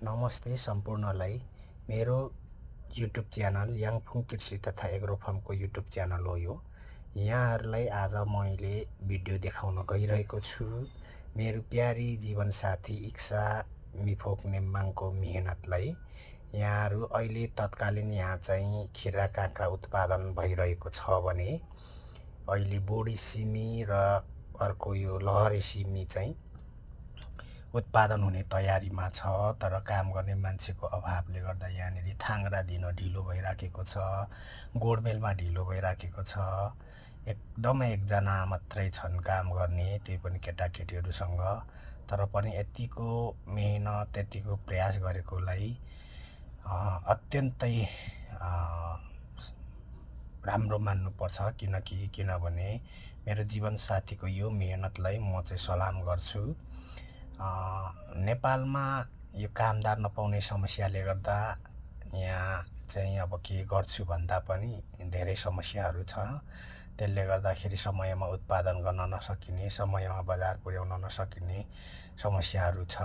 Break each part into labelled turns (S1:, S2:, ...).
S1: नमस्ते सम्पूर्णलाई। मेरो YouTube channel याङफुङ कृषि तथा एग्रो फार्मको युट्युब च्यानल हो यो। यहाँहरूलाई आज मैले भिडियो देखाउन गइरहेको छु मेरो प्यारी जीवनसाथी इक्सा मिफोक नेम्बाङको मेहनतलाई। यहाँहरू अहिले तत्कालीन यहाँ चाहिँ खिरा काँक्रा उत्पादन भइरहेको छ भने अहिले बोडी सिमी र अर्को यो लहरे सिमी चाहिँ उत्पादन हुने तयारीमा छ। तर काम गर्ने मान्छेको अभावले गर्दा यहाँनिर थाङ्ग्रा दिन ढिलो भइराखेको छ, गोडमेलमा ढिलो भइराखेको छ। एकदमै एकजना मात्रै छन् काम गर्ने, त्यही पनि केटाकेटीहरूसँग। तर पनि यतिको मेहनत यतिको प्रयास गरेकोलाई अत्यन्तै राम्रो मान्नुपर्छ। किनभने मेरो जीवनसाथीको यो मेहनतलाई म चाहिँ सलाम गर्छु। नेपालमा यो कामदार नपाउने समस्याले गर्दा यहाँ चाहिँ अब के गर्छु भन्दा पनि धेरै समस्याहरू छ। त्यसले गर्दाखेरि समयमा उत्पादन गर्न नसकिने, समयमा बजार पुर्याउन नसकिने समस्याहरू छ।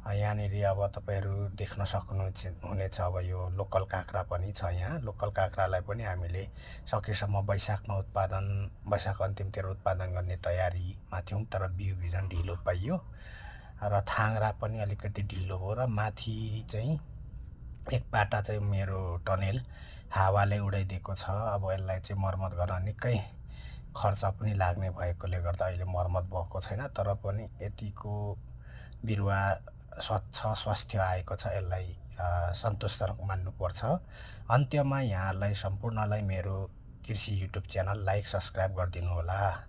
S1: यहाँनिर अब तपाईँहरू देख्न सक्नुहुनेछ अब यो लोकल काँक्रा पनि छ। यहाँ लोकल काँक्रालाई पनि हामीले सकेसम्म वैशाख अन्तिमतिर उत्पादन गर्ने तयारीमा थियौँ, तर बिउ बिजन ढिलो पाइयो र थाङ्ग्रा पनि अलिकति ढिलो भयो र माथि चाहिँ एक पाटा चाहिँ मेरो टनेल हावाले उडाइदिएको छ। अब यसलाई चाहिँ मर्मत गर्न निकै खर्च पनि लाग्ने भएकोले गर्दा अहिले मर्मत भएको छैन। तर पनि यतिको बिरुवा स्वच्छ स्वास्थ्य आएको छ, यसलाई सन्तोषजनक मान्नुपर्छ। अन्त्यमा यहाँलाई सम्पूर्णलाई मेरो कृषि युट्युब च्यानल लाइक सब्सक्राइब गरिदिनु होला।